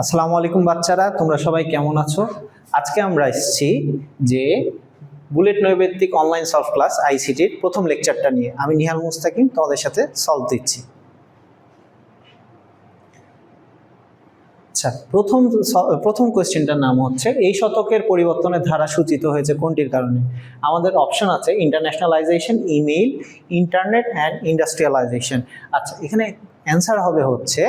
আসসালামু আলাইকুম বাচ্চারা, তোমরা সবাই কেমন আছো? আজকে আমরা এসেছি যে বুলেট নৈর্ব্যক্তিক অনলাইন সলভ ক্লাস আইসিটির প্রথম লেকচারটা নিয়ে। আমি নিহাল মুস্তাকিম তোমাদের সাথে সলভ দিচ্ছি। আচ্ছা, প্রথম কোয়েশ্চেনটার নাম হচ্ছে এই শতকের পরিবর্তনের ধারা সূচিত হয়েছে কোনটির কারণে? আমাদের অপশন আছে ইন্টারন্যাশনালাইজেশন, ইমেইল, ইন্টারনেট অ্যান্ড ইন্ডাস্ট্রিয়ালাইজেশন। আচ্ছা, এখানে অ্যান্সার হবে হচ্ছে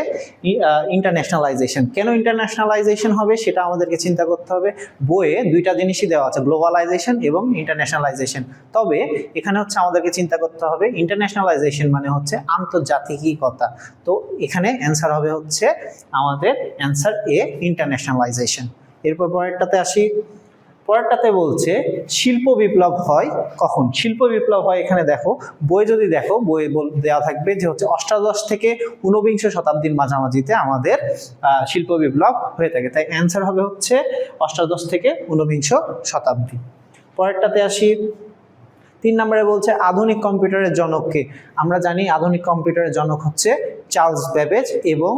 ইন্টারন্যাশনালাইজেশন। কেন ইন্টারন্যাশনালাইজেশন হবে সেটা আমাদেরকে চিন্তা করতে হবে। বইয়ে দুইটা জিনিসই দেওয়া আছে, গ্লোবালাইজেশন এবং ইন্টারন্যাশনালাইজেশন। তবে এখানে হচ্ছে আমাদেরকে চিন্তা করতে হবে ইন্টারন্যাশনালাইজেশন মানে হচ্ছে আন্তর্জাতিকীকতা। তো এখানে অ্যান্সার হবে হচ্ছে আমাদের অ্যান্সার এ, ইন্টারন্যাশনালাইজেশন। এরপর পরেরটাতে আসি। পরেরটাতে বলছে শিল্প বিপ্লব হয় কখন? শিল্প বিপ্লব হয়, এখানে দেখো বই যদি দেখো, বই দেওয়া থাকবে যে হচ্ছে অষ্টাদশ থেকে ঊনবিংশ শতাব্দীর মাঝামাঝিতে আমাদের শিল্প বিপ্লব হয়ে থাকে। তাই অ্যান্সার হবে হচ্ছে অষ্টাদশ থেকে ঊনবিংশ শতাব্দী। পরেরটাতে আসি। 3 নম্বরে বলছে আধুনিক কম্পিউটারের জনককে? আমরা জানি আধুনিক কম্পিউটারের জনক হচ্ছে চার্লস ব্যাবেজ, এবং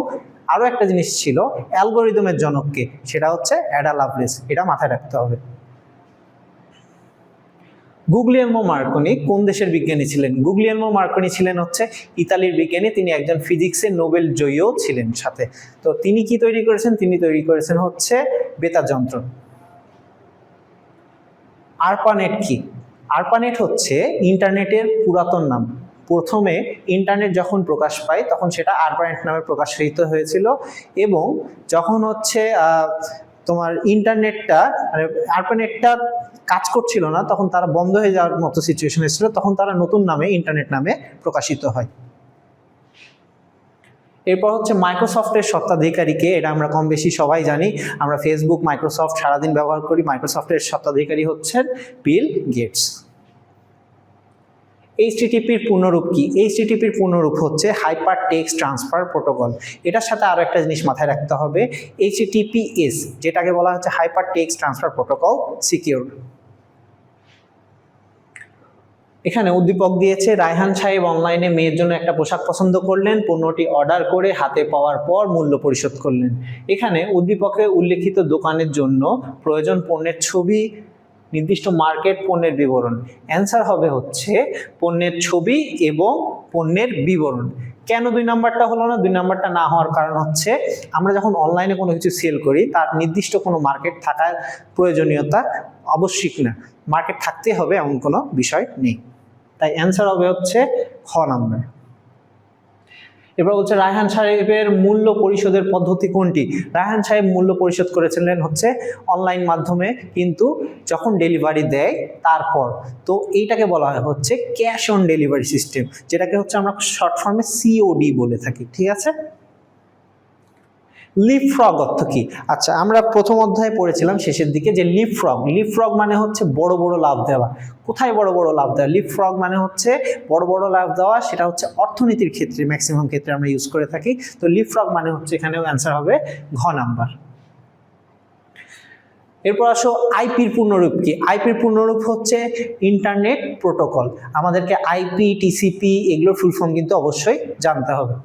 আরো একটা জিনিস ছিল অ্যালগোরিদমের জনককে, সেটা হচ্ছে অ্যাডা লাভলেস। এটা মাথায় রাখতে হবে। গুগলিয়েলমো মার্কনি কোন দেশের বিজ্ঞানী ছিলেন? গুগলিয়েলমো মার্কনি ছিলেন হচ্ছে ইতালির বিজ্ঞানী। তিনি একজন ফিজিক্সের নোবেল জয়ীও ছিলেন সাথে। তো তিনি কি তৈরি করেছেন? তিনি তৈরি করেছেন হচ্ছে বেতার যন্ত্র। আরপানেট কি? আরপানেট হচ্ছে ইন্টারনেটের পুরাতন নাম। প্রথমে ইন্টারনেট যখন প্রকাশ পায় তখন সেটা আরপানেট নামে প্রকাশিত হয়েছিল, এবং যখন হচ্ছে তোমার ইন্টারনেটটা মানে আরপানেটটা কাজ করছিল না, তখন তারা বন্ধ হয়ে যাওয়ার মতো সিচুয়েশন এসেছিল, তখন তারা নতুন নামে ইন্টারনেট নামে প্রকাশিত হয়। এরপর হচ্ছে মাইক্রোসফটের স্বত্বাধিকারীকে? এটা আমরা কম বেশি সবাই জানি, আমরা ফেসবুক, মাইক্রোসফট সারাদিন ব্যবহার করি। মাইক্রোসফটের স্বত্বাধিকারী হচ্ছেন বিল গেটস। এইচটিটিপির পূর্ণরূপ কি? এইচটিটিপির পূর্ণরূপ হচ্ছে হাইপার টেক্সট ট্রান্সফার প্রোটোকল। এটার সাথে আরো একটা জিনিস মাথায় রাখতে হবে, এইচটিটিপিএস যেটাকে বলা হচ্ছে hyper text transfer protocol secure. এখানে উদ্দীপক দিয়েছে রায়হান সাহেব অনলাইনে মেয়ের জন্য একটা পোশাক পছন্দ করলেন, পণ্যটি অর্ডার করে হাতে পাওয়ার পর মূল্য পরিশোধ করলেন। এখানে উদ্দীপকে উল্লেখিত দোকানের জন্য প্রয়োজন পণ্যের ছবি, নির্দিষ্ট মার্কেট, পণ্যের বিবরণ। অ্যান্সার হবে হচ্ছে পণ্যের ছবি এবং পণ্যের বিবরণ। কেন 2 নাম্বারটা হলো না? 2 নাম্বারটা না হওয়ার কারণ হচ্ছে আমরা যখন অনলাইনে কোনো কিছু সেল করি তার নির্দিষ্ট কোনো মার্কেট থাকার প্রয়োজনীয়তা আবশ্যিক না, মার্কেট থাকতে হবে এমন কোনো বিষয় নেই। তাই অ্যান্সার হবে হচ্ছে খ নাম্বার। এবার বলছে রায়হান সাহেবের মূল্য পরিশোধের পদ্ধতি কোনটি? রায়হান সাহেব মূল্য পরিশোধ করেছিলেন হচ্ছে অনলাইন মাধ্যমে, কিন্তু যখন ডেলিভারি দেয় তারপর। তো এইটাকে বলা হয় হচ্ছে ক্যাশ অন ডেলিভারি সিস্টেম, যেটাকে হচ্ছে আমরা শর্ট ফর্মে সিওডি বলে থাকি। ঠিক আছে। লিপফ্রগ অর্থ কি? আচ্ছা, আমরা প্রথম অধ্যায়ে পড়েছিলাম শেষের দিকে যে লিপফ্রগ মানে হচ্ছে বড় বড় লাভ দেওয়া। কোথায় বড় বড় লাভ দেওয়া? লিপফ্রগ মানে হচ্ছে বড় বড় লাভ দেওয়া, সেটা হচ্ছে অর্থনীতির ক্ষেত্রে ম্যাক্সিমাম ক্ষেত্রে আমরা ইউজ করে থাকি। তো লিপফ্রগ মানে হচ্ছে এখানেও অ্যান্সার হবে ঘ নাম্বার। এরপর আসো আইপির পূর্ণরূপ কি? আইপির পূর্ণরূপ হচ্ছে ইন্টারনেট প্রোটোকল। আমাদেরকে আইপি, টিসিপি এগুলোর ফুল ফর্ম কিন্তু অবশ্যই জানতে হবে।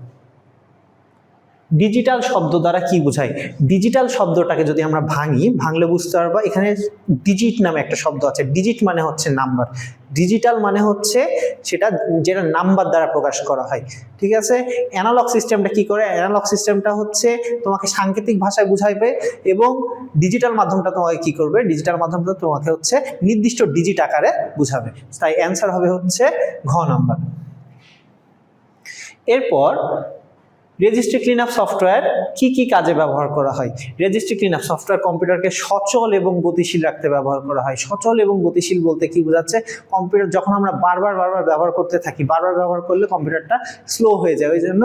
ডিজিটাল শব্দ দ্বারা কি বোঝায়? ডিজিটাল শব্দটাকে যদি আমরা ভাঙলে বুঝতে পারবো, এখানে ডিজিট নামে একটা শব্দ আছে। ডিজিট মানে হচ্ছে নাম্বার, ডিজিটাল মানে হচ্ছে যেটা নাম্বার দ্বারা প্রকাশ করা হয়। ঠিক আছে। অ্যানালগ সিস্টেমটা কি করে? অ্যানালগ সিস্টেমটা হচ্ছে তোমাকে সাংকেতিক ভাষায় বুঝাইবে, এবং ডিজিটাল মাধ্যমটা তোমাকে কি করবে? ডিজিটাল মাধ্যমটা তোমাকে হচ্ছে নির্দিষ্ট ডিজিট আকারে বুঝাবে। তাই অ্যান্সার হবে হচ্ছে ঘ নাম্বার। এরপর রেজিস্ট্রি ক্লিন আপ সফটওয়্যার কি কি কাজে ব্যবহার করা হয়? রেজিস্ট্রি ক্লিন আপ সফটওয়্যার কম্পিউটারকে সচল এবং গতিশীল রাখতে ব্যবহার করা হয়। সচল এবং গতিশীল বলতে কি বোঝাচ্ছে? কম্পিউটার যখন আমরা বারবার ব্যবহার করতে থাকি, বারবার ব্যবহার করলে কম্পিউটারটা স্লো হয়ে যায়। ওই জন্য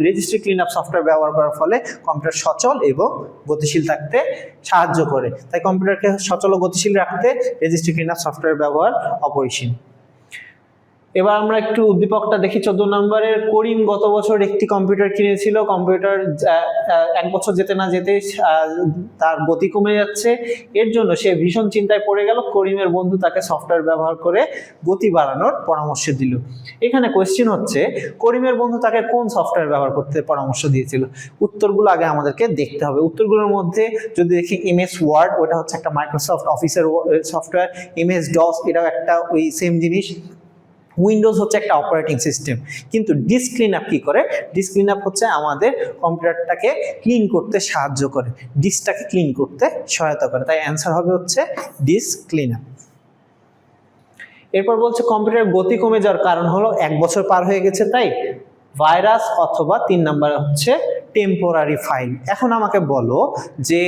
রেজিস্ট্রি ক্লিন আপ সফটওয়্যার ব্যবহার করার ফলে কম্পিউটার সচল এবং গতিশীল থাকতে সাহায্য করে। তাই কম্পিউটারকে সচল ও গতিশীল রাখতে রেজিস্ট্রি ক্লিন আপ সফটওয়্যার ব্যবহার অপরিসীম। এবার আমরা একটু উদ্দীপকটা দেখি 14 নম্বরের। করিম গত বছর একটি কম্পিউটার কিনেছিল। কম্পিউটার 1 বছর যেতে না যেতে তার গতি কমে যাচ্ছে। এর জন্য সে ভীষণ চিন্তায় পড়ে গেল। করিমের বন্ধু তাকে সফটওয়্যার ব্যবহার করে গতি বাড়ানোর পরামর্শ দিল। এখানে কোয়েশ্চেন হচ্ছে করিমের বন্ধু তাকে কোন সফটওয়্যার ব্যবহার করতে পরামর্শ দিয়েছিল। উত্তরগুলো আগে আমাদেরকে দেখতে হবে। উত্তরগুলোর মধ্যে যদি দেখি এমএস ওয়ার্ড, ওটা হচ্ছে একটা মাইক্রোসফট অফিসের সফটওয়্যার। এমএস ডস, এটাও একটা ওই সেম জিনিস। উইন্ডোজ হচ্ছে একটা অপারেটিং সিস্টেম। কিন্তু ডিস্ক ক্লিন আপ কি করে? ডিস্ক ক্লিন আপ হচ্ছে আমাদের কম্পিউটারটাকে ক্লিন করতে সাহায্য করে, ডিস্কটাকে ক্লিন করতে সহায়তা করে। তাই অ্যান্সার হবে হচ্ছে ডিস্ক ক্লিন আপ। এরপর বলছে কম্পিউটারের গতি কমে যাওয়ার কারণ হলো 1 বছর পার হয়ে গেছে তাই ভাইরাস, অথবা 3 নম্বরে হচ্ছে টেম্পোরারি ফাইল। এখন আমাকে বলো যে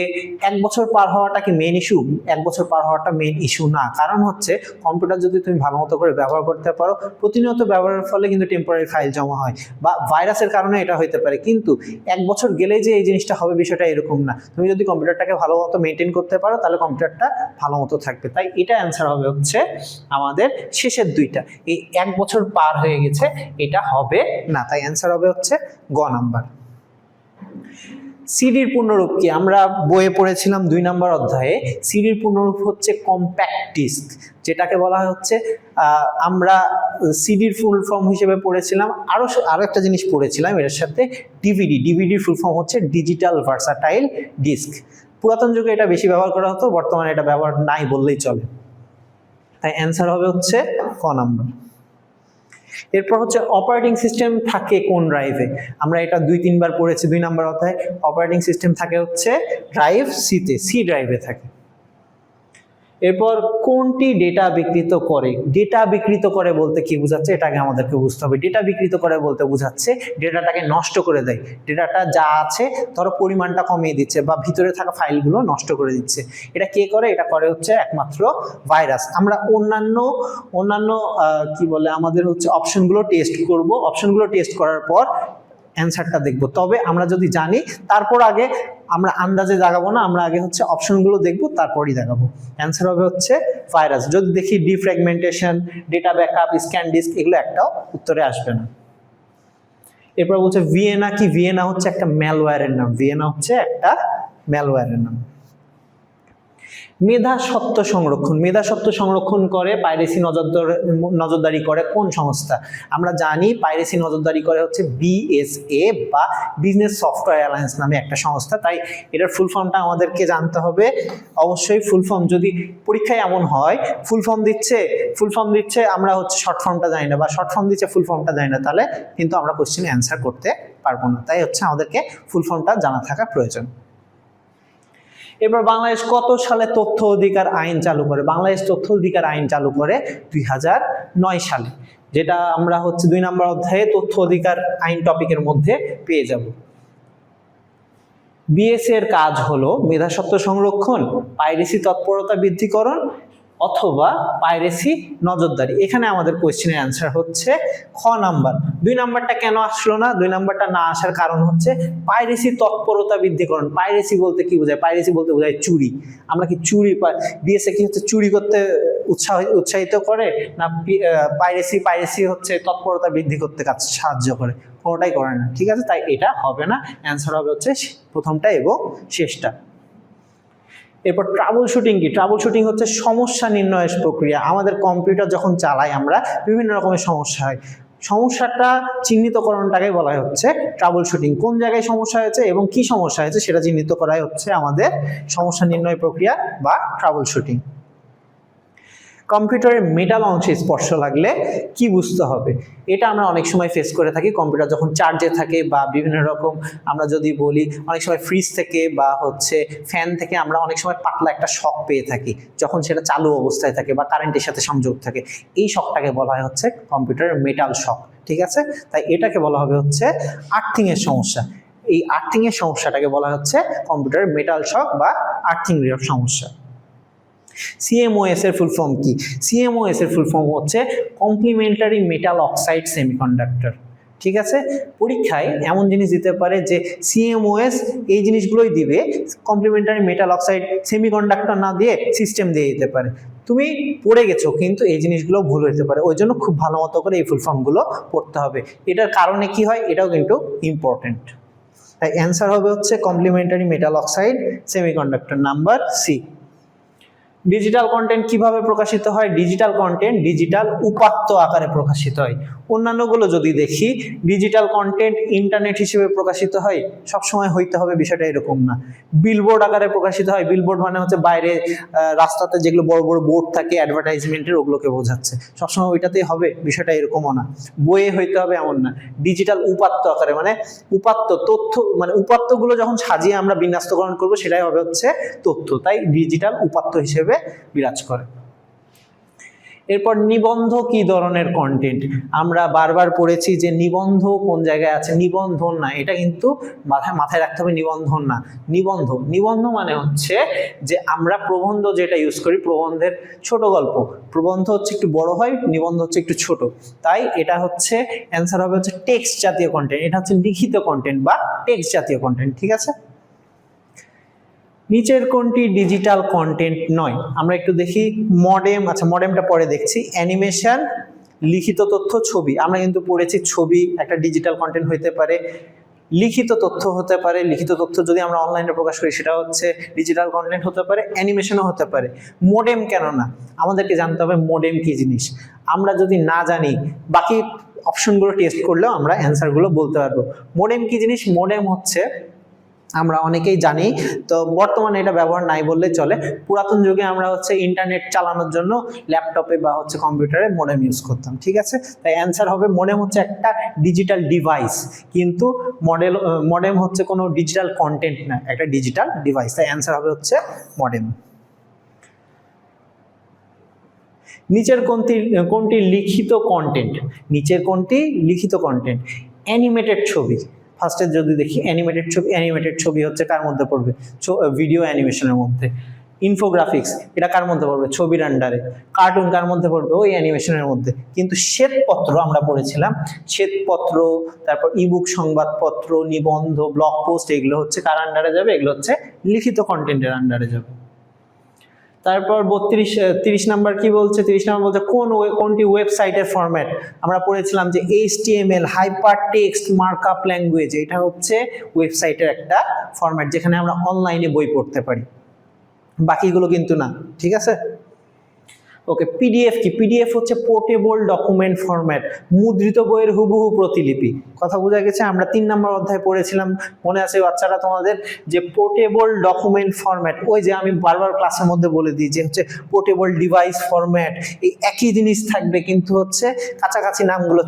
1 বছর পার হওয়াটা কি মেইন ইস্যু? 1 বছর পার হওয়াটা মেইন ইস্যু না। কারণ হচ্ছে কম্পিউটার যদি তুমি ভালো মতো করে ব্যবহার করতে পারো, প্রতিনিয়ত ব্যবহারের ফলে কিন্তু টেম্পোরারি ফাইল জমা হয়, বা ভাইরাসের কারণে এটা হতে পারে। কিন্তু 1 বছর গেলেই যে এই জিনিসটা হবে বিষয়টা এরকম না। তুমি যদি কম্পিউটারটাকে ভালো মতো মেনটেন করতে পারো তাহলে কম্পিউটারটা ভালো মতো থাকবে। তাই এটা অ্যান্সার হবে হচ্ছে আমাদের শেষের দুইটা। এই 1 বছর পার হয়ে গেছে এটা হবে না, তাই অ্যান্সার হবে হচ্ছে গ নাম্বার। সিডির পূর্ণরূপ কি? আমরা বইয়ে পড়েছিলাম 2 নম্বর অধ্যায়ে। সিডির পূর্ণরূপ হচ্ছে কম্প্যাক্ট ডিস্ক, যেটাকে বলা হচ্ছে আমরা সিডির ফুল ফর্ম হিসেবে পড়েছিলাম। আরো একটা জিনিস পড়েছিলাম এর সাথে, ডিভিডি। ডিভিডির ফুল ফর্ম হচ্ছে ডিজিটাল ভার্সাটাইল ডিস্ক। পুরাতন যুগে এটা বেশি ব্যবহার করা হতো, বর্তমানে এটা ব্যবহার নাই বললেই চলে। তাই অ্যান্সার হবে হচ্ছে ক নাম্বার। এরপর হচ্ছে অপারেটিং সিস্টেম থাকে কোন ড্রাইভে? আমরা এটা 2-3 বার পড়েছি 2 নম্বর অধ্যায়ে। অপারেটিং সিস্টেম থাকে হচ্ছে ড্রাইভ সিতে, সি ড্রাইভে থাকে। এরপর কোনটি ডেটা বিকৃত করে? ডেটা বিকৃত করে বলতে কি বোঝাচ্ছে এটা আগে আমাদেরকে বুঝতে হবে। ডেটা বিকৃত করে বলতে বোঝাচ্ছে ডেটাটাকে নষ্ট করে দেয়। ডেটাটা যা আছে ধরো পরিমাণটা কমিয়ে দিচ্ছে, বা ভিতরে থাকা ফাইলগুলো নষ্ট করে দিচ্ছে। এটা কে করে? এটা করে হচ্ছে একমাত্র ভাইরাস। আমরা অন্যান্য কি বলে আমাদের হচ্ছে অপশনগুলো টেস্ট করব। অপশনগুলো টেস্ট করার পর অ্যান্সারটা দেখব। তবে আমরা যদি জানি তারপর আগে আমরা আন্দাজে দাগাবো না, আমরা আগে হচ্ছে অপশনগুলো দেখব তারপরই দাগাবো। অ্যান্সার হবে হচ্ছে ভাইরাস। যদি দেখি defragmentation, data backup, scan disk, এগুলো একটাও উত্তরে আসবে না। এরপর বলছে ভিয়েনা কি? ভিয়েনা হচ্ছে একটা ম্যালওয়্যারের নাম। ভিয়েনা হচ্ছে একটা ম্যালওয়্যারের নাম। মেধা সত্ত্ব সংরক্ষণ। মেধা সত্ত্ব সংরক্ষণ করে পাইরেসি নজরদারি করে কোন সংস্থা? আমরা জানি পাইরেসি নজরদারি করে হচ্ছে বিএসএ বা বিজনেস সফটওয়্যার অ্যালায়েন্স নামে একটা সংস্থা। তাই এটার ফুল ফর্মটা আমাদেরকে জানতে হবে। অবশ্যই ফুল ফর্ম যদি পরীক্ষায় এমন হয় ফুল ফর্ম দিচ্ছে আমরা হচ্ছে শর্ট ফর্মটা জানি না, বা শর্ট ফর্ম দিচ্ছে ফুল ফর্মটা জানি না, তাহলে কিন্তু আমরা কোশ্চেনে অ্যান্সার করতে পারবো না। তাই হচ্ছে আমাদেরকে ফুল ফর্মটা জানা থাকা প্রয়োজন। এবার বাংলাদেশ কত সালে তথ্য অধিকার আইন চালু করে? বাংলাদেশ তথ্য অধিকার আইন চালু করে 2009 সালে, যেটা আমরা হচ্ছে 2 নম্বর অধ্যায়ে তথ্য অধিকার আইন টপিকের মধ্যে পেয়ে যাব। বিএসএ এর কাজ হলো মেধাস্বত্ব সংরক্ষণ, পাইরেসি তৎপরতা বৃদ্ধিকরণ, অথবা পাইরেসি নজরদারি। এখানে আমাদের কোয়েশ্চেনের অ্যান্সার হচ্ছে খ নাম্বার। 2 নাম্বারটা কেন আসলো না? 2 নাম্বারটা না আসার কারণ হচ্ছে পাইরেসি তৎপরতা বৃদ্ধিকরণ। পাইরেসি বলতে কি বোঝায়? পাইরেসি বলতে বোঝায় চুরি। আমরা কি চুরি, বিএসএ কি হচ্ছে চুরি করতে উৎসাহিত করে না পাইরেসি হচ্ছে তৎপরতা বৃদ্ধি করতে সাহায্য করে? কোনোটাই করে না। ঠিক আছে, তাই এটা হবে না। অ্যান্সার হবে হচ্ছে প্রথমটা এবং শেষটা। এরপর ট্রাবল শুটিং কি? ট্রাবল শুটিং হচ্ছে সমস্যা নির্ণয়ের প্রক্রিয়া। আমাদের কম্পিউটার যখন চালাই আমরা বিভিন্ন রকমের সমস্যা হয়, সমস্যাটা চিহ্নিতকরণটাকে বলা হচ্ছে ট্রাবল শুটিং। কোন জায়গায় সমস্যা হয়েছে এবং কি সমস্যা হয়েছে সেটা চিহ্নিত করাই হচ্ছে আমাদের সমস্যা নির্ণয় প্রক্রিয়া বা ট্রাবল শুটিং। কম্পিউটারের মেটাল অংশে স্পর্শ লাগলে কি বুঝতে হবে? এটা আমরা অনেক সময় ফেস করে থাকি। কম্পিউটার যখন চার্জে থাকে বা বিভিন্ন রকম আমরা যদি বলি অনেক সময় ফ্রিজ থেকে বা হচ্ছে ফ্যান থেকে আমরা অনেক সময় পাতলা একটা শক পেয়ে থাকি যখন সেটা চালু অবস্থায় থাকে বা কারেন্টের সাথে সংযোগ থাকে। এই শকটাকে বলা হয় হচ্ছে কম্পিউটারের মেটাল শক। ঠিক আছে, তাই এটাকে বলা হবে হচ্ছে আর্থিং এর সমস্যা। এই আর্থিং এর সমস্যাটাকে বলা হচ্ছে কম্পিউটারের মেটাল শক বা আর্থিং সমস্যা। সিএমওএস এর ফুল ফর্ম কি? সিএমওএস এর ফুল ফর্ম হচ্ছে কমপ্লিমেন্টারি মেটাল অক্সাইড সেমিকন্ডাক্টর। ঠিক আছে, পরীক্ষায় এমন জিনিস দিতে পারে যে সিএমওএস এই জিনিসগুলোই দিবে, কমপ্লিমেন্টারি মেটাল অক্সাইড সেমিকন্ডাক্টর না দিয়ে সিস্টেম দিয়ে দিতে পারে। তুমি পড়ে গেছো কিন্তু এই জিনিসগুলো ভুল হতে পারে, ওই জন্য খুব ভালো মতো করে এই ফুল ফর্মগুলো পড়তে হবে। এটার কারণে কি হয় এটাও কিন্তু ইম্পর্টেন্ট। তাই অ্যান্সার হবে হচ্ছে complementary metal oxide semiconductor, number C. Digital content কিভাবে প্রকাশিত হয়? ডিজিটাল কন্টেন্ট ডিজিটাল উপাত্ত আকারে প্রকাশিত হয়। অন্যান্যগুলো যদি দেখি, ডিজিটাল কন্টেন্ট ইন্টারনেট হিসেবে প্রকাশিত হয়, সবসময় হইতে হবে বিষয়টা এরকম না। বিলবোর্ড আকারে প্রকাশিত হয়, বিলবোর্ড মানে হচ্ছে বাইরে রাস্তাতে যেগুলো বড় বড় বোর্ড থাকে অ্যাডভার্টাইজমেন্টের, ওগুলোকে বোঝাচ্ছে, সবসময় ওইটাতেই হবে বিষয়টা এরকমও না। বইয়ে হইতে হবে এমন না। ডিজিটাল উপাত্ত আকারে মানে উপাত্ত তথ্য, মানে উপাত্তগুলো যখন সাজিয়ে আমরা বিন্যস্তকরণ করবো সেটাই হবে হচ্ছে তথ্য, তাই ডিজিটাল উপাত্ত হিসেবে বিরাজ করে। এরপর নিবন্ধ কি ধরনের কন্টেন্ট? আমরা বারবার পড়েছি যে নিবন্ধ কোন জায়গায় আছে, নিবন্ধন না, এটা কিন্তু মাথায় রাখতে হবে, নিবন্ধন না, নিবন্ধ। নিবন্ধ মানে হচ্ছে যে আমরা প্রবন্ধ যেটা ইউজ করি, প্রবন্ধের ছোট গল্প, প্রবন্ধ হচ্ছে একটু বড় হয়, নিবন্ধ হচ্ছে একটু ছোট, তাই এটা হচ্ছে অ্যান্সার হবে হচ্ছে টেক্সট জাতীয় কন্টেন্ট, এটা হচ্ছে লিখিত কন্টেন্ট বা টেক্সট জাতীয় কন্টেন্ট, ঠিক আছে। নিচের কোনটি ডিজিটাল কন্টেন্ট নয়? আমরা একটু দেখি মডেম, আচ্ছা মডেমটা পরে দেখছি। অ্যানিমেশন, লিখিত তথ্য, ছবি, আমরা কিন্তু পড়েছি ছবি একটা ডিজিটাল কন্টেন্ট হতে পারে, লিখিত তথ্য হতে পারে, লিখিত তথ্য যদি আমরা অনলাইনে প্রকাশ করি সেটা হচ্ছে ডিজিটাল কন্টেন্ট হতে পারে, অ্যানিমেশনও হতে পারে। মডেম কেন না? আমাদেরকে জানতে হবে মডেম কি জিনিস। আমরা যদি না জানি বাকি অপশনগুলো টেস্ট করলেও আমরা অ্যান্সারগুলো বলতে পারবো। মডেম কি জিনিস? মডেম হচ্ছে, আমরা অনেকেই জানি, তো বর্তমানে এটা ব্যবহার নাই বললে চলে, পুরাতন যুগে আমরা হচ্ছে ইন্টারনেট চালানোর জন্য ল্যাপটপে বা হচ্ছে কম্পিউটারে মডেম ইউজ করতাম, ঠিক আছে। তাই অ্যান্সার হবে মডেম হচ্ছে একটা ডিজিটাল ডিভাইস, কিন্তু মডেম হচ্ছে কোনো ডিজিটাল কন্টেন্ট না, একটা ডিজিটাল ডিভাইস, তাই অ্যান্সার হবে হচ্ছে মডেম। নিচের কোনটি লিখিত কন্টেন্ট? নিচের কোনটি লিখিত কন্টেন্ট? অ্যানিমেটেড ছবি। ফার্স্টে যদি দেখি অ্যানিমেটেড ছবি, অ্যানিমেটেড ছবি হচ্ছে কার মধ্যে পড়বে? ভিডিও অ্যানিমেশনের মধ্যে। ইনফোগ্রাফিক্স এটা কার মধ্যে পড়বে? ছবির আন্ডারে। কার্টুন কার মধ্যে পড়বে? ওই অ্যানিমেশনের মধ্যে। কিন্তু শ্বেতপত্র আমরা পড়েছিলাম, শ্বেতপত্র, তারপর ইবুক, সংবাদপত্র, নিবন্ধ, ব্লগ পোস্ট, এগুলো হচ্ছে কার আন্ডারে যাবে? এগুলো হচ্ছে লিখিত কন্টেন্টের আন্ডারে যাবে। তারপর 30 নাম্বার কি বলছে? 30 নাম্বার বলছে কোনটি ওয়েবসাইটের ফরম্যাট? আমরা পড়েছিলাম যে HTML, hyper text markup language, এটা হচ্ছে ওয়েবসাইটের একটা ফরম্যাট যেখানে আমরা অনলাইনে বই পড়তে পারি, বাকিগুলো কিন্তু না, ঠিক আছে। ওকে, পিডিএফ কি? পিডিএফ হচ্ছে পোর্টেবল ডকুমেন্ট ফরম্যাট, মুদ্রিত বইয়ের হুবহু প্রতিলিপি। কথা বোঝা গেছে? আমরা 3 নম্বর অধ্যায় পড়েছিলাম, মনে আছে বাচ্চারা তোমাদের, যে পোর্টেবল ডকুমেন্ট ফরম্যাট, ওই যে আমি বারবার ক্লাসের মধ্যে বলে দিই যে হচ্ছে পোর্টেবল ডিভাইস ফরম্যাট, এই একই জিনিস থাকবে কিন্তু হচ্ছে কাছাকাছি নামগুলো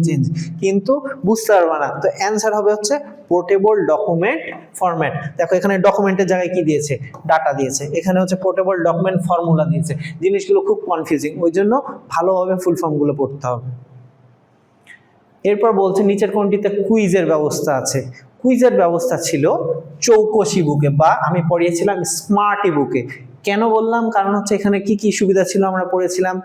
চেঞ্জ, কিন্তু বুঝতে পারবে না। তো অ্যান্সার হবে হচ্ছে পোর্টেবল ডকুমেন্ট ফরম্যাট। দেখো এখানে ডকুমেন্টের জায়গায় কি দিয়েছে? ডাটা দিয়েছে, এখানে হচ্ছে পোর্টেবল ডকুমেন্ট ফর্মুলা দিয়েছে, জিনিসগুলো খুব কনফিউজিং, ওই জন্য ভালোভাবে ফুল ফর্মগুলো পড়তে হবে। এরপর বলছে নিচের কোনটিতে কুইজের ব্যবস্থা আছে? কুইজের ব্যবস্থা ছিল চৌকস বুকে, বা আমি পড়িয়েছিলাম স্মার্ট বুকে। কেন বললাম? কারণ হচ্ছে এখানে কি কি সুবিধা ছিল আমরা পড়েছিলাম।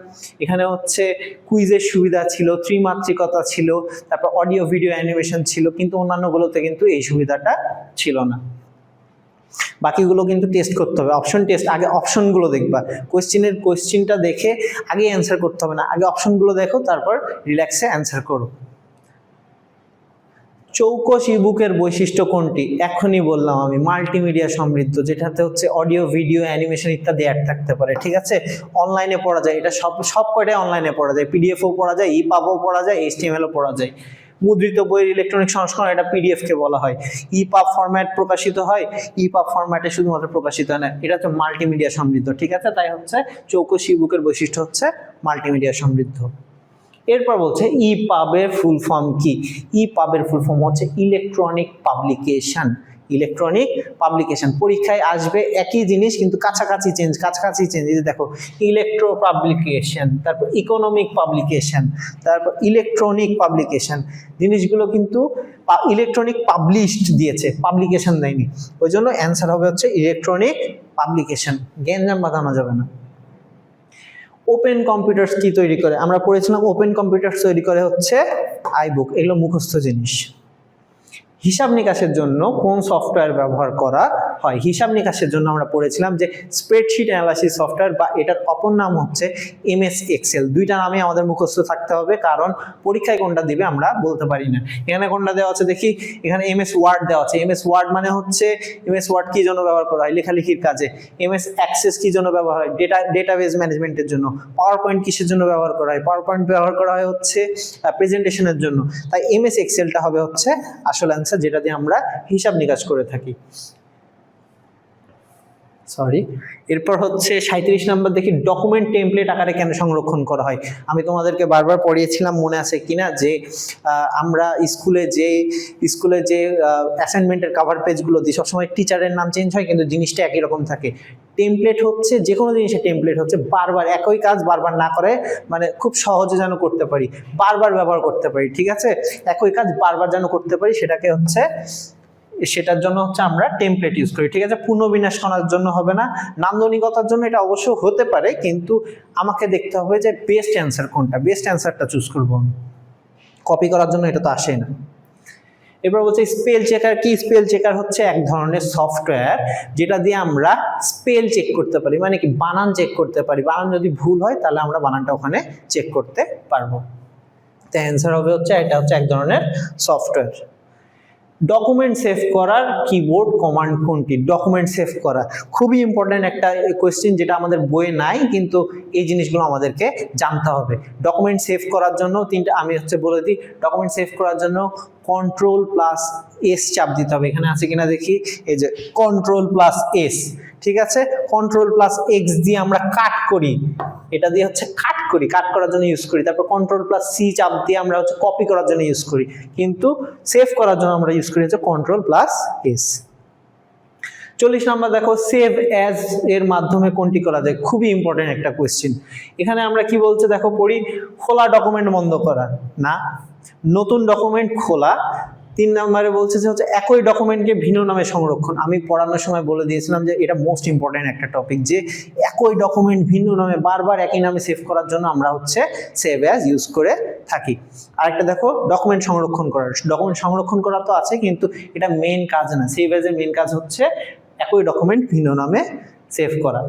এখানে হচ্ছে কুইজের সুবিধা ছিল, ত্রিমাত্রিকতা ছিল, তারপর অডিও ভিডিও অ্যানিমেশন ছিল, কিন্তু অন্যান্যগুলোতে কিন্তু এই সুবিধাটা ছিল না। বাকিগুলো কিন্তু টেস্ট করতে হবে, অপশন টেস্ট। আগে অপশনগুলো দেখবা, কোয়েশ্চেনটা দেখে আগে অ্যান্সার করতে হবে না, আগে অপশনগুলো দেখো, তারপর রিল্যাক্সে অ্যান্সার করো। চৌকস ইবুকের বৈশিষ্ট্য কোনটি? এখনই বললাম আমি, মাল্টিমিডিয়া সমৃদ্ধ, যেটাতে হচ্ছে অডিও ভিডিও অ্যানিমেশন ইত্যাদি অ্যাড থাকতে পারে, ঠিক আছে। অনলাইনে পড়া যায়, এটা সব কয়টাই অনলাইনে পড়া যায়, পিডিএফও পড়া যায়, ইপাবও পড়া যায়, HTMLও পড়া যায়। মুদ্রিত বইয়ের ইলেকট্রনিক সংস্করণ, এটা পিডিএফ কে বলা হয়। ইপাব ফরম্যাট প্রকাশিত হয়, ইপাব ফরম্যাটে শুধুমাত্র প্রকাশিত হয় না, এটা হচ্ছে মাল্টিমিডিয়া সমৃদ্ধ, ঠিক আছে। তাই হচ্ছে চৌকস ইবুকের বৈশিষ্ট্য হচ্ছে মাল্টিমিডিয়া সমৃদ্ধ। এরপর বলছে ইপাবের ফুল ফর্ম কি? ইপাবের ফুল ফর্ম হচ্ছে ইলেকট্রনিক পাবলিকেশন। ইলেকট্রনিক পাবলিকেশন পরীক্ষায় আসবে একই জিনিস কিন্তু কাছাকাছি চেঞ্জ। এই যে দেখো, ইলেকট্রো পাবলিকেশন, তারপর ইকোনমিক পাবলিকেশন, তারপর ইলেকট্রনিক পাবলিকেশন, জিনিসগুলো কিন্তু ইলেকট্রনিক পাবলিশড দিয়েছে, পাবলিকেশন দেয়নি, ওই জন্য অ্যান্সার হবে হচ্ছে ইলেকট্রনিক পাবলিকেশন। গ্যাঞ্জাম বাঁধানো যাবে না। ওপেন কম্পিউটার্স কি তৈরি করে? আমরা পড়েছিলাম ওপেন কম্পিউটার্স তৈরি করে হচ্ছে আইবুক, এগুলো মুখস্থ জিনিস। হিসাব নিকাশের জন্য কোন সফটওয়্যার ব্যবহার করা হয়। হিসাব নিকাশের জন্য আমরা পড়েছিলাম যে স্প্রেডশিট অ্যানালাইসিস সফটওয়্যার বা এটার অপর নাম হচ্ছে এমএস এক্সেল। দুইটা নামে আমাদের মুখস্থ থাকতে হবে, কারণ পরীক্ষায় কোনটা দিবে আমরা বলতে পারি না। এখানে কোনটা দেওয়া আছে দেখি, এখানে এমএস ওয়ার্ড দেওয়া আছে। এমএস ওয়ার্ড মানে হচ্ছে এমএস ওয়ার্ড কি জন্য ব্যবহার করা হয়, লেখালেখির কাজে। এমএস অ্যাক্সেস কি জন্য ব্যবহার হয়, ডেটাবেজ ম্যানেজমেন্টের জন্য। পাওয়ার পয়েন্ট কিসের জন্য ব্যবহার করা হয়, পাওয়ার পয়েন্ট ব্যবহার করা হয় হচ্ছে প্রেজেন্টেশনের জন্য। তাই এমএস এক্সেলটা হবে হচ্ছে আসল অ্যান্সার, যেটা দিয়ে আমরা হিসাব নিকাশ করে থাকি। সরি, এরপর হচ্ছে 37 নাম্বার দেখি, ডকুমেন্ট টেমপ্লেট আকারে কেন সংরক্ষণ করা হয়। আমি তোমাদেরকে বারবার পড়িয়েছিলাম, মনে আছে কিনা, যে আমরা স্কুলে যে অ্যাসাইনমেন্টের কভার পেজগুলো দিই সবসময় টিচারের নাম চেঞ্জ হয় কিন্তু জিনিসটা একই রকম থাকে। টেমপ্লেট হচ্ছে যে কোনো জিনিসের টেমপ্লেট হচ্ছে বারবার একই কাজ বারবার না করে, মানে খুব সহজে যেন করতে পারি, বারবার ব্যবহার করতে পারি, ঠিক আছে, একই কাজ বারবার যেন করতে পারি, সেটার জন্য হচ্ছে আমরা টেমপ্লেট ইউজ করি, ঠিক আছে। পুনর্বিন্যাস করার জন্য হবে না, নান্দনিকতার জন্য এটা অবশ্য হতে পারে, কিন্তু আমাকে দেখতে হবে যে বেস্ট অ্যান্সার কোনটা, বেস্ট অ্যান্সারটা চুজ করবো আমি। কপি করার জন্য এটা তো আসে না। এবার বলছে স্পেল চেকার কি। স্পেল চেকার হচ্ছে এক ধরনের সফটওয়্যার যেটা দিয়ে আমরা স্পেল চেক করতে পারি, মানে কি বানান চেক করতে পারি। বানান যদি ভুল হয় তাহলে আমরা বানানটা ওখানে চেক করতে পারবো। তো অ্যান্সার হবে হচ্ছে এটা হচ্ছে এক ধরনের সফটওয়্যার। ডকুমেন্ট সেভ করার কিবোর্ড কমান্ড কোনটি। ডকুমেন্ট সেভ করা খুবই ইম্পর্টেন্ট একটা কোয়েশ্চেন, যেটা আমাদের বইয়ে নাই, কিন্তু এই জিনিসগুলো আমাদেরকে জানতে হবে। ডকুমেন্ট সেভ করার জন্য তিনটা আমি হচ্ছে বলে দিই। ডকুমেন্ট সেভ করার জন্য Ctrl+S চাপ দিতে হবে। এখানে আছে কিনা দেখি, এই যে Ctrl+S, ঠিক আছে। Ctrl+X দিয়ে আমরা কাট করি, এটা দিয়ে হচ্ছে কাট করার জন্য ইউজ করি। তারপর Ctrl+C চাপ দিয়ে আমরা হচ্ছে কপি করার জন্য ইউজ করি, কিন্তু সেভ করার জন্য আমরা ইউজ করি হচ্ছে Ctrl+S। 40 নাম্বার দেখো, সেভ অ্যাজ এর মাধ্যমে কোনটি করা যায়। খুবই ইম্পর্টেন্ট একটা কোয়েশ্চেন। এখানে আমরা কি বলছে দেখো, পড়ি, খোলা ডকুমেন্ট বন্ধ করা না, নতুন ডকুমেন্ট খোলা। 3 নম্বরে বলছে যে হচ্ছে একই ডকুমেন্টকে ভিন্ন নামে সংরক্ষণ। আমি পড়ানোর সময় বলে দিয়েছিলাম যে এটা মোস্ট ইম্পর্টেন্ট একটা টপিক, যে একই ডকুমেন্ট ভিন্ন নামে বারবার একই নামে সেভ করার জন্য আমরা হচ্ছে সেভ অ্যাজ ইউজ করে থাকি। আরেকটা দেখো, ডকুমেন্ট সংরক্ষণ করা। ডকুমেন্ট সংরক্ষণ করা তো আছে, কিন্তু এটা মেইন কাজ না। সেভ অ্যাজের মেইন কাজ হচ্ছে একই ডকুমেন্ট ভিন্ন নামে সেভ করা।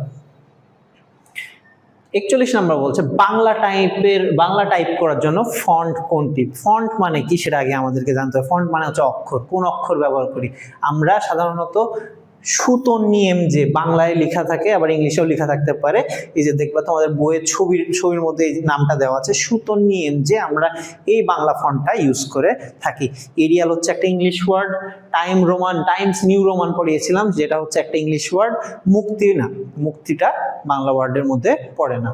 41 নাম্বার বলছে বাংলা টাইপ করার জন্য ফন্ট কোনটি। ফন্ট মানে কি সেটা আগে আমাদেরকে জানতে হবে। ফন্ট মানে হচ্ছে অক্ষর, কোন অক্ষর ব্যবহার করি আমরা সাধারণত। সুতোর নিয়ম যে বাংলায় লেখা থাকে, আবার ইংলিশেও লেখা থাকতে পারে। এই যে দেখবা তোমাদের বইয়ের ছবির মধ্যে এই নামটা দেওয়া আছে, সুতোর নিয়ম যে আমরা এই বাংলা ফন্টটা ইউজ করে থাকি। এরিয়াল হচ্ছে একটা English word. Times New Roman পড়িয়েছিলাম, যেটা হচ্ছে একটা ইংলিশ ওয়ার্ড। মুক্তিটা বাংলা ওয়ার্ডের মধ্যে পড়ে না।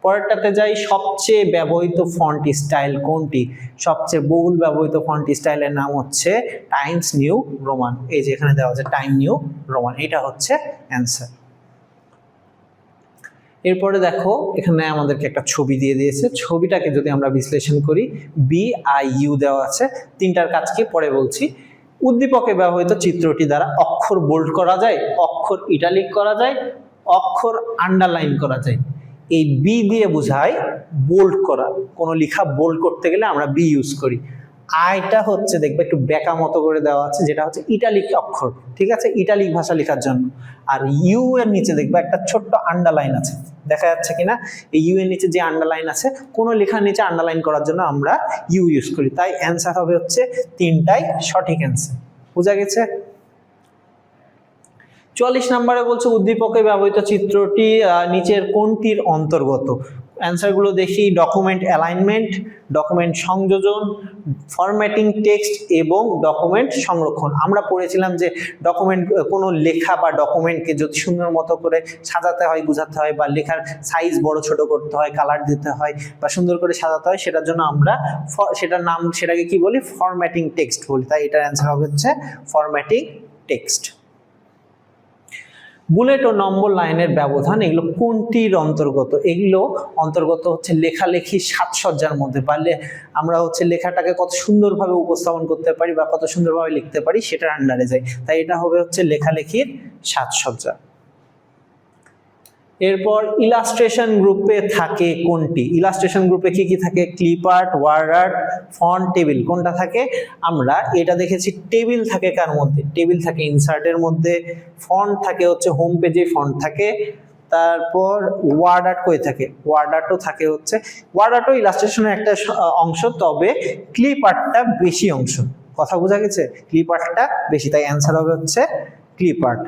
পরেরটাতে যাই, সবচেয়ে ব্যবহৃত ফন্ট স্টাইল কোনটি। সবচেয়ে বহুল ব্যবহৃত ফন্ট স্টাইলের নাম হচ্ছে টাইমস নিউ রোমান। এই যে এখানে দেওয়া আছে টাইম নিউ রোমান, এটা হচ্ছে অ্যান্সার। এরপরে দেখো, এখানে আমাদেরকে একটা ছবি দিয়ে দিয়েছে। ছবিটাকে যদি আমরা বিশ্লেষণ করি, BIU দেওয়া আছে। তিনটার কাজ কি পরে বলছি। উদ্দীপকে ব্যবহৃত চিত্রটি দ্বারা অক্ষর বোল্ড করা যায়, অক্ষর ইটালিক করা যায়, অক্ষর আন্ডারলাইন করা যায়। এই বি দিয়ে বোঝায় বোল্ড করা। কোনো লেখা বোল্ড করতে গেলে আমরা বি ইউজ করি। আইটা হচ্ছে দেখবে একটু বেঁকা মতো করে দেওয়া আছে, যেটা হচ্ছে ইটালিক অক্ষর, ঠিক আছে, ইটালিক ভাষা লেখার জন্য। আর ইউ এর নিচে দেখবে একটা ছোট্ট আন্ডারলাইন আছে, দেখা যাচ্ছে কিনা। এই ইউ এর নিচে যে আন্ডারলাইন আছে, কোনো লেখার নিচে আন্ডারলাইন করার জন্য আমরা ইউ ইউজ করি। তাই অ্যান্সার হবে হচ্ছে তিনটাই সঠিক অ্যান্সার। বোঝা গেছে? 44 নম্বরে বলছে উদ্দীপকে ব্যবহৃত চিত্রটি নিচের কোনটির অন্তর্গত। অ্যান্সারগুলো দেখি, ডকুমেন্ট অ্যালাইনমেন্ট, ডকুমেন্ট সংযোজন, ফরম্যাটিং টেক্সট এবং ডকুমেন্ট সংরক্ষণ। আমরা পড়েছিলাম যে ডকুমেন্ট, কোনো লেখা বা ডকুমেন্টকে যদি সুন্দর মতো করে সাজাতে হয়, বোঝাতে হয়, বা লেখার সাইজ বড় ছোট করতে হয়, কালার দিতে হয়, বা সুন্দর করে সাজাতে হয়, সেটার জন্য আমরা সেটাকে কি বলি, ফরম্যাটিং টেক্সট বলি। তাই এটার অ্যান্সার হবে হচ্ছে ফরম্যাটিং টেক্সট। বুলেট ও নম্বর লাইনের ব্যবধান, এগুলো কোনটির অন্তর্গত। এগুলো অন্তর্গত হচ্ছে লেখালেখির সাজসজ্জার মধ্যে, পারলে আমরা হচ্ছে লেখাটাকে কত সুন্দরভাবে উপস্থাপন করতে পারি বা কত সুন্দরভাবে লিখতে পারি সেটার আন্ডারে যায়। তাই এটা হবে হচ্ছে লেখালেখির সাজসজ্জা। এরপর ইলাস্ট্রেশন গ্রুপে থাকে কোনটি? ইলাস্ট্রেশন গ্রুপে কি কি থাকে? Clip art, word art, font, table. কোনটা থাকে? আমরা এটা দেখেছি টেবিল থাকে কার মধ্যে? টেবিল থাকে ইনসার্টের মধ্যে। ফন্ট থাকে হচ্ছে হোম পেজে ফন্ট থাকে। তারপর ওয়ার্ড আর্ট কই থাকে? ওয়ার্ড আর্টও থাকে হচ্ছে, ওয়ার্ড আর্টও ইলাস্ট্রেশনের একটা অংশ, তবে ক্লিপ আর্টটা বেশি অংশ। কথা বোঝা গেছে? ক্লিপ আর্টটা বেশি, তাই অ্যান্সার হবে হচ্ছে ক্লিপ আর্ট।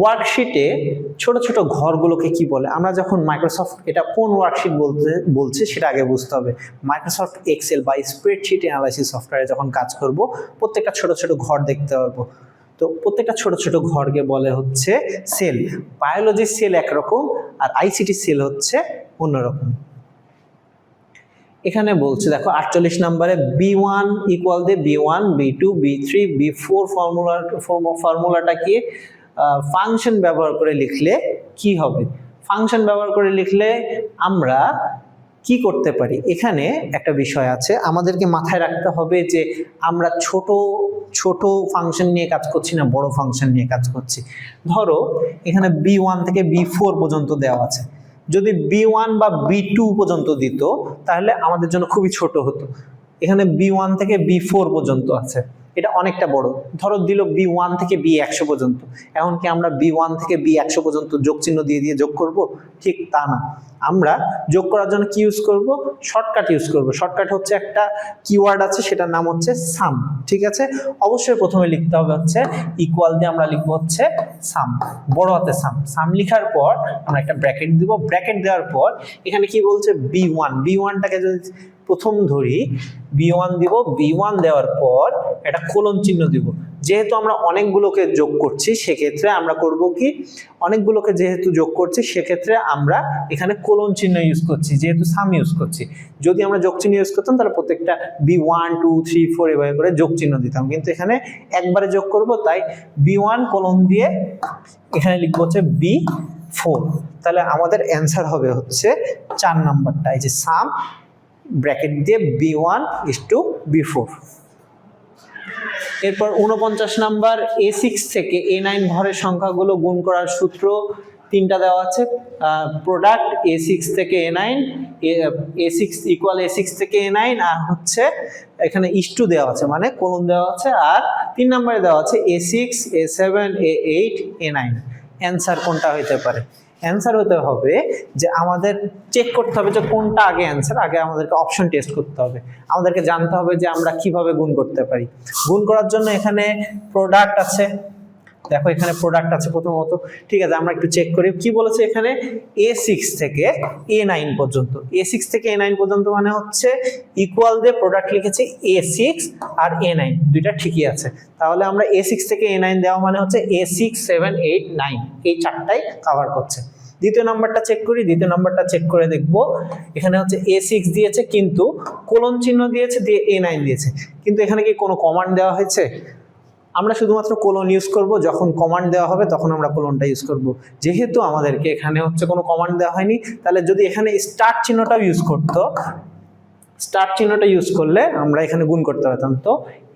ওয়ার্কশিটে ছোট ছোট ঘরগুলোকে কি বলে? আমরা যখন মাইক্রোসফট, এটা কোন ওয়ার্কশিট বলছে সেটা আগে বুঝতে হবে। মাইক্রোসফট এক্সেল বা স্প্রেডশিট অ্যানালাইসিস সফটওয়্যারে যখন কাজ করব, প্রত্যেকটা ছোট ছোট ঘর দেখতে পারবো। তো প্রত্যেকটা ছোট ছোট ঘরকে বলে হচ্ছে সেল। বায়োলজির সেল একরকম আর আইসিটি সেল হচ্ছে অন্যরকম। এখানে বলছে দেখো 48 নম্বরে B1 ইকুয়াল দিয়ে B1, B2, B3, B4 ফর্মুলাটা কি? ফাংশন ব্যবহার করে লিখলে কি হবে? ফাংশন ব্যবহার করে লিখলে আমরা কি করতে পারি? এখানে একটা বিষয় আছে, আমাদেরকে মাথায় রাখতে হবে যে আমরা ছোট ছোট ফাংশন নিয়ে কাজ করছি না বড় ফাংশন নিয়ে কাজ করছি। ধরো এখানে B1 থেকে B4 পর্যন্ত দেওয়া আছে, যদি B1 বা B2 পর্যন্ত দিত তাহলে আমাদের জন্য খুবই ছোট হতো। এখানে B1 থেকে B4 পর্যন্ত আছে, এটা অনেকটা বড়। ধরো দিল B1 থেকে B100 পর্যন্ত, এখন কি আমরা B1 থেকে B100 পর্যন্ত যোগ চিহ্ন দিয়ে দিয়ে যোগ করব? ঠিক তা না। আমরা যোগ করার জন্য কি ইউজ করব? শর্টকাট ইউজ করব। শর্টকাট হচ্ছে একটা কিওয়ার্ড আছে, সেটার নাম হচ্ছে সাম। ঠিক আছে, অবশ্যই প্রথমে লিখতে হবে হচ্ছে ইকুয়াল দিয়ে আমরা লিখবো হচ্ছে সাম, বড় হাতে সাম। সাম লিখার পর আমরা একটা ব্র্যাকেট দিব। ব্র্যাকেট দেওয়ার পর এখানে কি বলছে? B1টাকে যদি প্রথম ধরি, B1 দিব। B1 দেওয়ার পর একটা কোলন চিহ্ন দিব। যেহেতু আমরা অনেকগুলোকে যোগ করছি সেক্ষেত্রে আমরা করব কি? অনেকগুলোকে যেহেতু যোগ করছি সেক্ষেত্রে আমরা এখানে কোলন চিহ্ন ইউজ করছি, যেহেতু সাম ইউজ করছি। যদি আমরা যোগ চিহ্ন ইউজ করতাম তাহলে প্রত্যেকটা B1, 2, 3, 4 এভাবে করে যোগ চিহ্ন দিতাম, কিন্তু এখানে একবারে যোগ করব, তাই B1 কোলন দিয়ে এখানে লিখবো হচ্ছে B4। তাহলে আমাদের অ্যান্সার হবে হচ্ছে 4 নাম্বারটা, এই যে সাম ব্র্যাকেট দিয়ে B1 = B4। এরপর 49 নাম্বার, A6 থেকে A9 ঘরের সংখ্যাগুলো গুণ করার সূত্র তিনটা দেওয়া আছে। প্রোডাক্ট A6 থেকে A9, A6 ইকুয়াল A6 থেকে A9, আর হচ্ছে এখানে * দেওয়া আছে, মানে কোলন দেওয়া আছে, আর 3 নম্বরে দেওয়া আছে A6, A7, A8, A9। Answer কোনটা হইতে পারে? অ্যান্সার হতে হবে যে আমাদের চেক করতে হবে যে কোনটা আগে অ্যান্সার। আগে আমাদেরকে অপশন টেস্ট করতে হবে, আমাদেরকে জানতে হবে যে আমরা কিভাবে গুণ করতে পারি। গুণ করার জন্য এখানে প্রোডাক্ট আছে, দেখো এখানে প্রোডাক্ট আছে প্রথমত। ঠিক আছে, আমরা একটু চেক করি কি বলেছে এখানে। A6 থেকে A9 পর্যন্ত, A6 থেকে A9 পর্যন্ত মানে হচ্ছে ইকুয়াল দিয়ে প্রোডাক্ট লিখেছি A6 আর A9, দুইটা ঠিকই আছে। তাহলে আমরা A6 থেকে A9 দেওয়া মানে হচ্ছে A6, 7, 8, 9, এই চারটাই কভার করছে। দ্বিতীয় নাম্বারটা চেক করি। দ্বিতীয় নাম্বারটা চেক করে দেখব, এখানে হচ্ছে A6 দিয়েছে কিন্তু কোলন চিহ্ন দিয়েছে, দিয়ে A9 দিয়েছে, কিন্তু এখানে কি কোনো কমান্ড দেওয়া হয়েছে? আমরা শুধুমাত্র কোলন ইউজ করব, যখন কমান্ড দেওয়া হবে তখন আমরা কোলনটা ইউজ করব। যেহেতু আমাদেরকে এখানে হচ্ছে কোনো কমান্ড দেওয়া হয়নি, তাহলে যদি এখানে স্টার্ট চিহ্নটাও ইউজ করতো, স্টার্ট চিহ্নটা ইউজ করলে আমরা এখানে গুণ করতে পারতাম। তো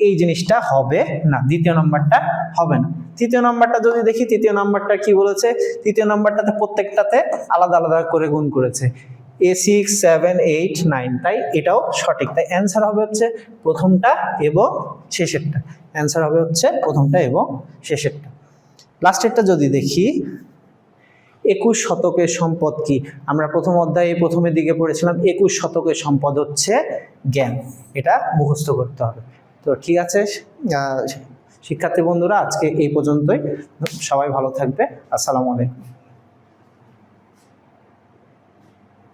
এই জিনিসটা হবে না, দ্বিতীয় নাম্বারটা হবে না। তৃতীয় নাম্বারটা যদি দেখি, তৃতীয় নাম্বারটা কি বলেছে? তৃতীয় নাম্বারটাতে প্রত্যেকটাতে আলাদা আলাদা করে গুণ করেছে, A6, 7, 8, 9, তাই এটাও সঠিক। তাই অ্যান্সার হবে হচ্ছে প্রথমটা এবং শেষেরটা। অ্যান্সার হবে হচ্ছে প্রথমটা এবং শেষেরটা। লাস্টেরটা যদি দেখি, 21 শতকের সম্পদ কি? আমরা প্রথম অধ্যায়ে প্রথমের দিকে পড়েছিলাম 21 শতকের সম্পদ হচ্ছে জ্ঞান। এটা মুখস্থ করতে হবে। তো ঠিক আছে শিক্ষার্থী বন্ধুরা, আজকে এই পর্যন্তই। সবাই ভালো থাকবে। আসসালামু আলাইকুম।